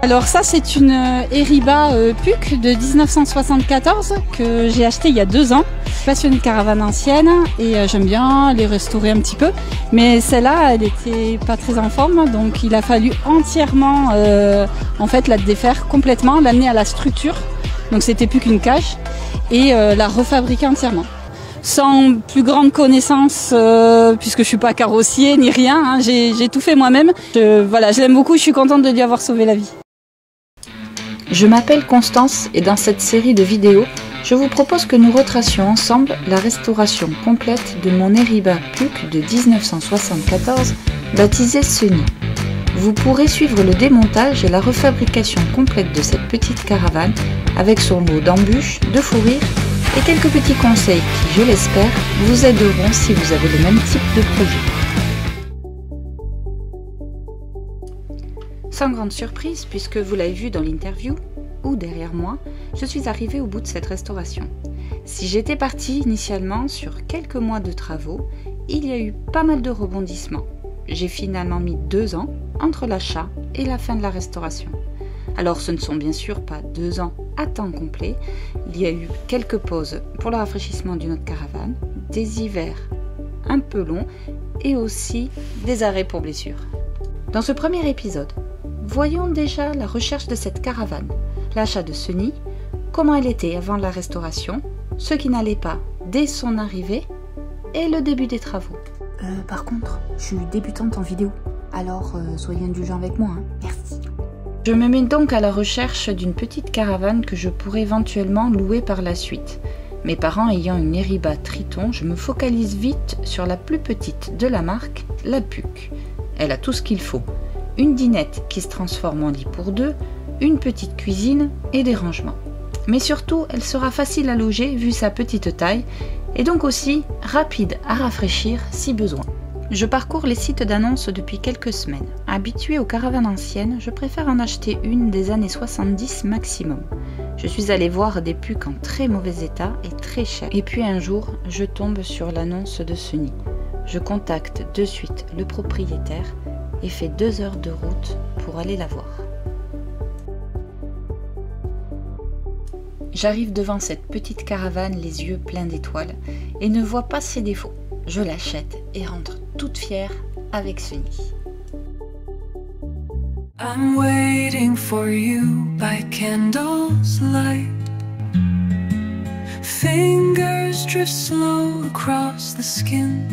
Alors ça c'est une Heriba Puck de 1974 que j'ai acheté il y a 2 ans. Je suis passionnée de caravanes anciennes et j'aime bien les restaurer un petit peu. Mais celle-là elle était pas très en forme, donc il a fallu entièrement en fait la défaire complètement, l'amener à la structure. Donc c'était plus qu'une cage et la refabriquer entièrement. Sans plus grande connaissance, puisque je suis pas carrossier ni rien, hein, j'ai tout fait moi-même. Voilà, je l'aime beaucoup, je suis contente de lui avoir sauvé la vie. Je m'appelle Constance et dans cette série de vidéos, je vous propose que nous retracions ensemble la restauration complète de mon Heriba Puck de 1974, baptisée Sunny. Vous pourrez suivre le démontage et la refabrication complète de cette petite caravane avec son lot d'embûches, de fou rire et quelques petits conseils qui, je l'espère, vous aideront si vous avez le même type de projet. Sans grande surprise, puisque vous l'avez vu dans l'interview, ou derrière moi, je suis arrivée au bout de cette restauration. Si j'étais partie initialement sur quelques mois de travaux, il y a eu pas mal de rebondissements. J'ai finalement mis 2 ans entre l'achat et la fin de la restauration. Alors ce ne sont bien sûr pas 2 ans à temps complet, il y a eu quelques pauses pour le rafraîchissement d'une autre caravane, des hivers un peu longs et aussi des arrêts pour blessures. Dans ce premier épisode, voyons déjà la recherche de cette caravane, l'achat de Sunny, comment elle était avant la restauration, ce qui n'allait pas dès son arrivée et le début des travaux. Par contre, je suis débutante en vidéo, alors soyez indulgents avec moi, hein. Merci. Je me mets donc à la recherche d'une petite caravane que je pourrais éventuellement louer par la suite. Mes parents ayant une Heriba Triton, je me focalise vite sur la plus petite de la marque, la Puck. Elle a tout ce qu'il faut. Une dinette qui se transforme en lit pour 2, une petite cuisine et des rangements. Mais surtout, elle sera facile à loger vu sa petite taille et donc aussi rapide à rafraîchir si besoin. Je parcours les sites d'annonces depuis quelques semaines. Habituée aux caravanes anciennes, je préfère en acheter une des années 70 maximum. Je suis allée voir des Puck en très mauvais état et très cher. Et puis un jour, je tombe sur l'annonce de Sunny. Je contacte de suite le propriétaire et fais 2 heures de route pour aller la voir. J'arrive devant cette petite caravane les yeux pleins d'étoiles et ne vois pas ses défauts. Je l'achète et rentre toute fière avec Sunny. I'm waiting for you by candle's light. Fingers drift slow across the skin.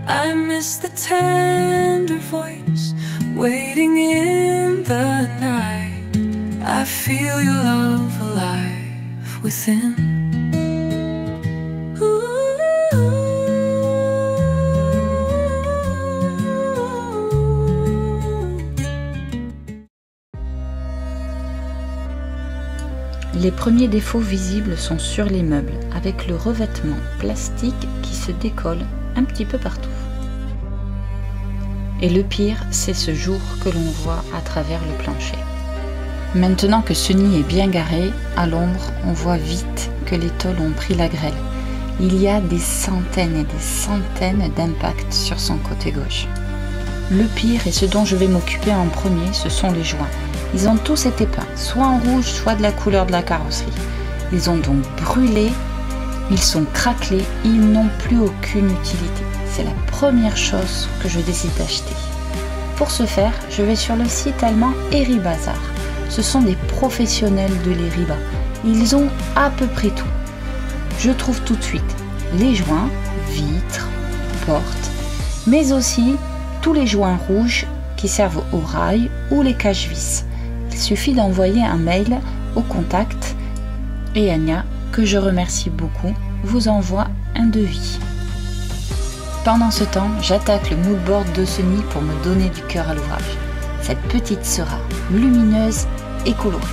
I miss the tender voice waiting in the night. I feel your love alive within. Les premiers défauts visibles sont sur les meubles, avec le revêtement plastique qui se décolle un petit peu partout. Et le pire, c'est ce jour que l'on voit à travers le plancher. Maintenant que Sunny est bien garé, à l'ombre, on voit vite que les tôles ont pris la grêle. Il y a des centaines et des centaines d'impacts sur son côté gauche. Le pire et ce dont je vais m'occuper en premier, ce sont les joints. Ils ont tous été peints, soit en rouge, soit de la couleur de la carrosserie. Ils ont donc brûlé, ils sont craquelés, ils n'ont plus aucune utilité. C'est la première chose que je décide d'acheter. Pour ce faire, je vais sur le site allemand Heribazar. Ce sont des professionnels de l'Heriba. Ils ont à peu près tout. Je trouve tout de suite les joints, vitres, portes, mais aussi tous les joints rouges qui servent aux rails ou les cache-vis. Il suffit d'envoyer un mail au contact et Anya, que je remercie beaucoup, vous envoie un devis. Pendant ce temps, j'attaque le moodboard de Sunny pour me donner du cœur à l'ouvrage. Cette petite sera lumineuse et colorée.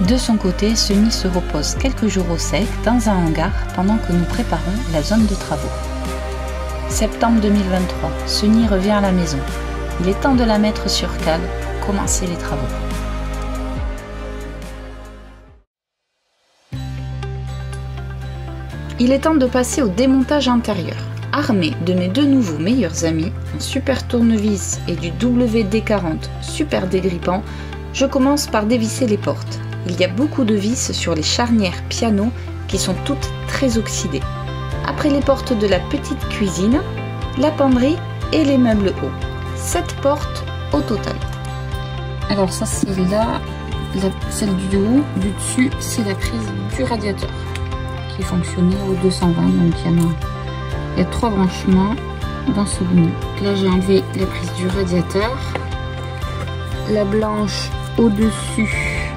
De son côté, Sunny se repose quelques jours au sec dans un hangar pendant que nous préparons la zone de travaux. Septembre 2023, Sunny revient à la maison. Il est temps de la mettre sur cale pour commencer les travaux. Il est temps de passer au démontage intérieur. Armé de mes 2 nouveaux meilleurs amis, un super tournevis et du WD-40 super dégrippant, Je commence par dévisser les portes. Il y a beaucoup de vis sur les charnières piano qui sont toutes très oxydées. Après les portes de la petite cuisine, la penderie et les meubles hauts. 7 portes au total. Alors ça c'est là, celle du haut, du dessus c'est la prise du radiateur qui fonctionnait au 220, donc il y a 3 branchements dans ce bout. Là j'ai enlevé la prise du radiateur, la blanche au-dessus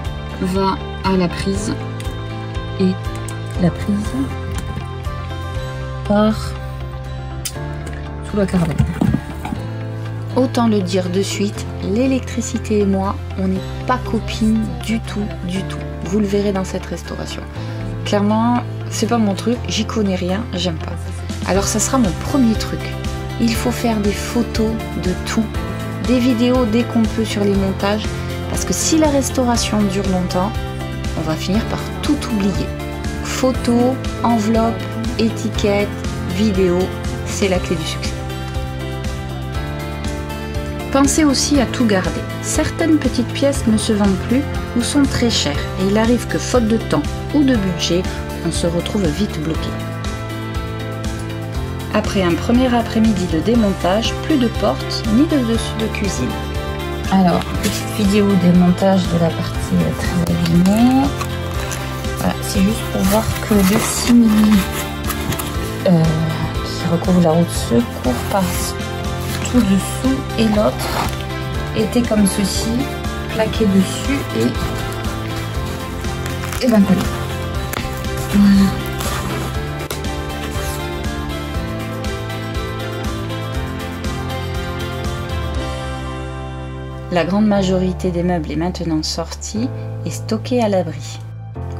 va à la prise et la prise part sous la caravane. Autant le dire de suite, l'électricité et moi, on n'est pas copines du tout, du tout. Vous le verrez dans cette restauration. Clairement, c'est pas mon truc, j'y connais rien, j'aime pas. Alors ça sera mon premier truc. Il faut faire des photos de tout, des vidéos dès qu'on peut sur les montages, parce que si la restauration dure longtemps, on va finir par tout oublier. Photos, enveloppes, étiquettes, vidéos, c'est la clé du succès. Pensez aussi à tout garder. Certaines petites pièces ne se vendent plus ou sont très chères et il arrive que faute de temps ou de budget, on se retrouve vite bloqué. Après un premier après-midi de démontage, plus de portes ni de dessus de cuisine. Alors, petite vidéo démontage de la partie très abîmée. Voilà, c'est juste pour voir que le simili qui recouvre la roue de secours passe tout dessous et l'autre était comme ceci, plaqué dessus et ben collé. Voilà. La grande majorité des meubles est maintenant sortie et stockée à l'abri.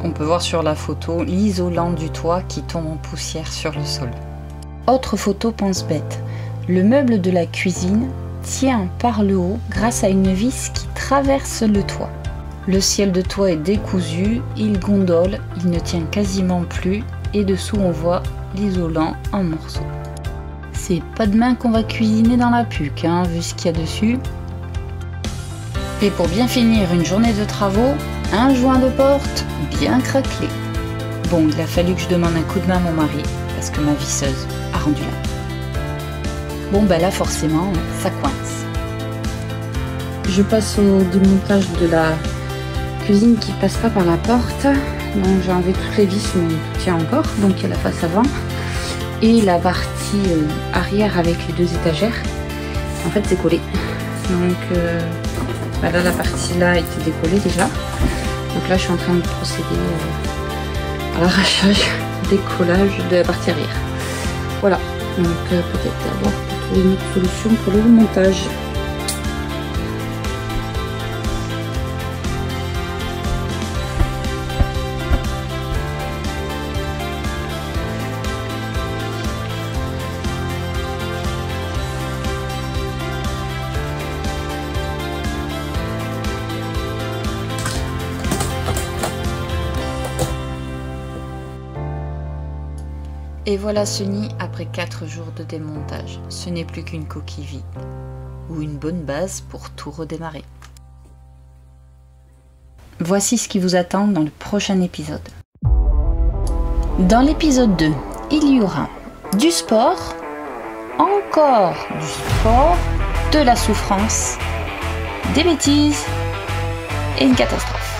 On peut voir sur la photo l'isolant du toit qui tombe en poussière sur le sol. Autre photo pense bête. Le meuble de la cuisine tient par le haut grâce à une vis qui traverse le toit. Le ciel de toit est décousu, il gondole, il ne tient quasiment plus et dessous on voit l'isolant en morceaux. C'est pas demain qu'on va cuisiner dans la PUC, hein, vu ce qu'il y a dessus. Et pour bien finir une journée de travaux, un joint de porte bien craquelé. Bon, il a fallu que je demande un coup de main à mon mari parce que ma visseuse a rendu là. Bon ben là forcément ça coince. Je passe au démontage de la cuisine qui passe pas par la porte. Donc j'ai enlevé toutes les vis mais tout tient encore. Donc il y a la face avant et la partie arrière avec les 2 étagères. En fait c'est collé. Donc là la partie là était décollée déjà. Donc là je suis en train de procéder à l'arrachage, décollage de la partie arrière. Voilà. Donc peut-être d'abord trouver une autre solution pour le montage. Et voilà ce nid après 4 jours de démontage. Ce n'est plus qu'une coquille vide, ou une bonne base pour tout redémarrer. Voici ce qui vous attend dans le prochain épisode. Dans l'épisode 2, il y aura du sport, encore du sport, de la souffrance, des bêtises et une catastrophe.